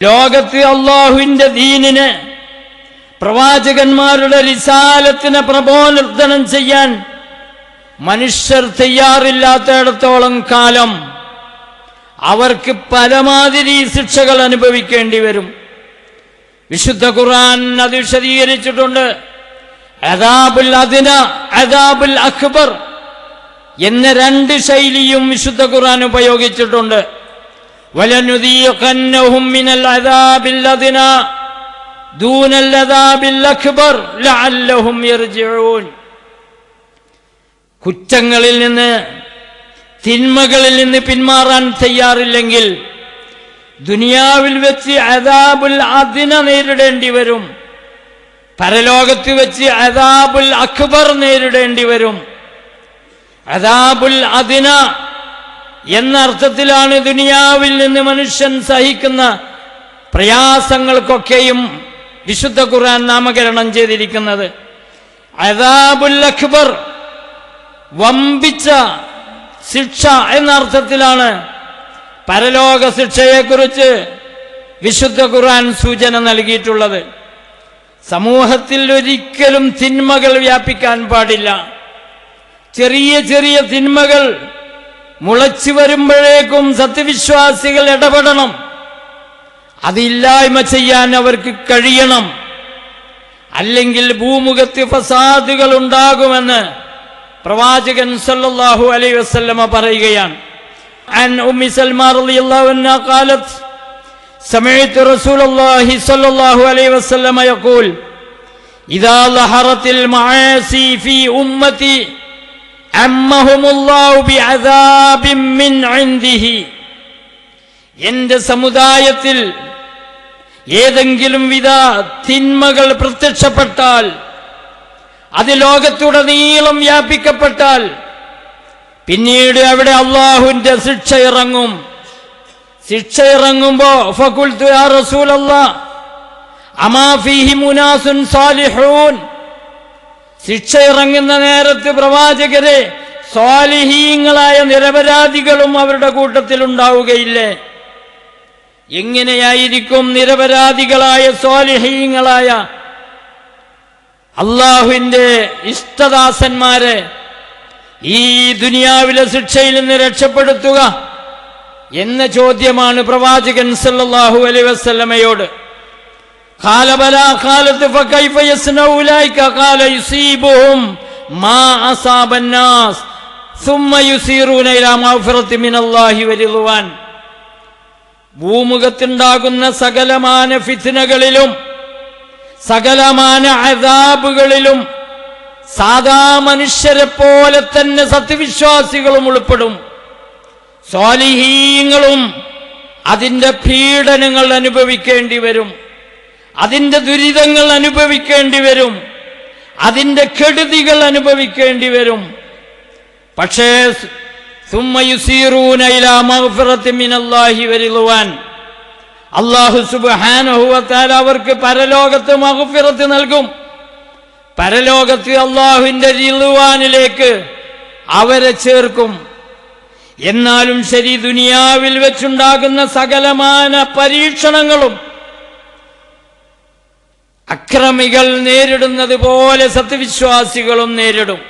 ലോകത്ത് അല്ലാഹുവിന്റെ ദീനിനെ, പ്രവാചകന്മാരുടെ റിസാലത്തിനെ പ്രബോധനം ചെയ്യാൻ മനുഷ്യർ തയ്യാറില്ലാത്തിടത്തോളം കാലം അവർക്ക് പരമാതിരി ശിക്ഷകൾ അനുഭവിക്കേണ്ടി വരും. വിശുദ്ധ ഖുർആൻ അത് വിശദീകരിച്ചിട്ടുണ്ട്. അദാബുൽ അദ്ന, അദാബുൽ അക്ബർ എന്ന രണ്ട് ശൈലിയും വിശുദ്ധ ഖുർആൻ ഉപയോഗിച്ചിട്ടുണ്ട്. വലനുദീഖന്നഹും മിനൽ അദാബിൽ അദ്ന ദൂനൽ അദാബിൽ അക്ബർ ലഅല്ലഹും യർജിഊൻ. കുറ്റങ്ങളിൽ നിന്ന്, തിന്മകളിൽ നിന്ന് പിന്മാറാൻ തയ്യാറില്ലെങ്കിൽ ദുനിയാവിൽ വെച്ച് അദാബുൽ അദ്ന നേരിടേണ്ടി വരും, പരലോകത്ത് വെച്ച് അദാബുൽ അക്ബർ നേരിടേണ്ടി വരും. അദാബുൽ അദ്ന എന്ന അർത്ഥത്തിലാണ് ദുനിയാവിൽ നിന്ന് മനുഷ്യൻ സഹിക്കുന്ന പ്രയാസങ്ങൾക്കൊക്കെയും വിശുദ്ധ ഖുർആൻ നാമകരണം ചെയ്തിരിക്കുന്നത്. അദാബുൽ അക്ബർ വമ്പിച്ച ശിക്ഷ എന്ന അർത്ഥത്തിലാണ് പരലോക ശിക്ഷയെക്കുറിച്ച് വിശുദ്ധ ഖുർആൻ സൂചന നൽകിയിട്ടുള്ളത്. സമൂഹത്തിൽ ഒരിക്കലും തിന്മകൾ വ്യാപിക്കാൻ പാടില്ല. ചെറിയ ചെറിയ തിന്മകൾ മുളച്ചു വരുമ്പോഴേക്കും സത്യവിശ്വാസികൾ ഇടപെടണം. അതില്ലായ്മ ചെയ്യാൻ അവർക്ക് കഴിയണം. അല്ലെങ്കിൽ ഭൂമുഖത്ത് ഫസാദുകൾ ഉണ്ടാകുമെന്ന് പ്രവാചകൻ സല്ലല്ലാഹു അലൈഹി വസല്ലമ പറയുകയാണ്. അൻ ഉമ്മി സൽമ റളിയല്ലാഹു അൻഹാ ഖാലത്ത് സമഅതു റസൂലുള്ളാഹി സ്വല്ലല്ലാഹു അലൈഹി വസല്ലമ യഖൂൽ ഇദാ ലഹറത്തിൽ മആസി ഫീ ഉമ്മതി അമ്മഹുമുല്ലാഹു ബിഅദാബിൻ മിൻ ഇൻദിഹി. എന്റെ സമുദായത്തിൽ ഏതെങ്കിലും വിധ തിന്മകൾ പ്രത്യക്ഷപ്പെട്ടാൽ, അത് ലോകത്തുടനീളം വ്യാപിക്കപ്പെട്ടാൽ, പിന്നീട് അവിടെ അല്ലാഹുവിന്റെ ശിക്ഷ ഇറങ്ങും. ശിക്ഷ ഇറങ്ങുമ്പോ ഫഖുൽതു യാ റസൂലല്ലാഹ് അമാ ഫീഹി മുനാസുൻ സാലിഹൂൻ. ശിക്ഷ ഇറങ്ങുന്ന നേരത്ത് പ്രവാചകരെ, സ്വാലിഹീങ്ങളായ നിരപരാധികളും അവരുടെ കൂട്ടത്തിൽ ഉണ്ടാവുകയില്ലേ? എങ്ങനെയായിരിക്കും നിരപരാധികളായ സ്വാലിഹീങ്ങളായ അല്ലാഹുവിന്റെ ഇഷ്ടദാസന്മാരെ ഈ ദുനിയാവിലെ ശിക്ഷയിൽ നിന്ന് രക്ഷപ്പെടുത്തുക എന്ന ചോദ്യമാണ് പ്രവാചകൻ സല്ലല്ലാഹു അലൈഹി വസല്ലമയോട്. ഖാല ബലാ ഖാലത്ത് ഫകൈഫ യസ്നഉ ഉലൈക ഖാല യുസീബുഹും മാ അസാബൻ നാസ് സുമ്മ യുസീറൂന ഇലാ മഗ്ഫിറതി മിനല്ലാഹി വരിദ്വാൻ. ഭൂമുഖത്തുണ്ടാകുന്ന സകലമാന ഫിത്നകളിലും സകലമാന അദാബുകളിലും സാധാ മനുഷ്യരെ പോലെ തന്നെ സത്യവിശ്വാസികളും ഉൾപ്പെടും. സ്വാലിഹീങ്ങളും അതിന്റെ പീഡനങ്ങൾ അനുഭവിക്കേണ്ടി വരും, അതിന്റെ ദുരിതങ്ങൾ അനുഭവിക്കേണ്ടി വരും, അതിന്റെ കെടുതികൾ അനുഭവിക്കേണ്ടി വരും. പക്ഷേ സുമ്മ യുസീറൂന ഇലാ മഗ്ഫിറതി മിനല്ലാഹി വരിദ്വാൻ. അല്ലാഹു സുബ്ഹാനഹു വ തആല അവർക്ക് പരലോകത്ത് മഗ്ഫിറത്ത് നൽകും. പരലോകത്ത് അല്ലാഹുവിന്റെ റിദ്വാനിലേക്ക് അവരെ ചേർക്കും. എന്നാലും ശരി, ദുനിയാവിൽ വെച്ചുണ്ടാകുന്ന സകലമാന പരീക്ഷണങ്ങളും അക്രമികൾ നേരിടുന്നത് പോലെ സത്യവിശ്വാസികളും നേരിടും.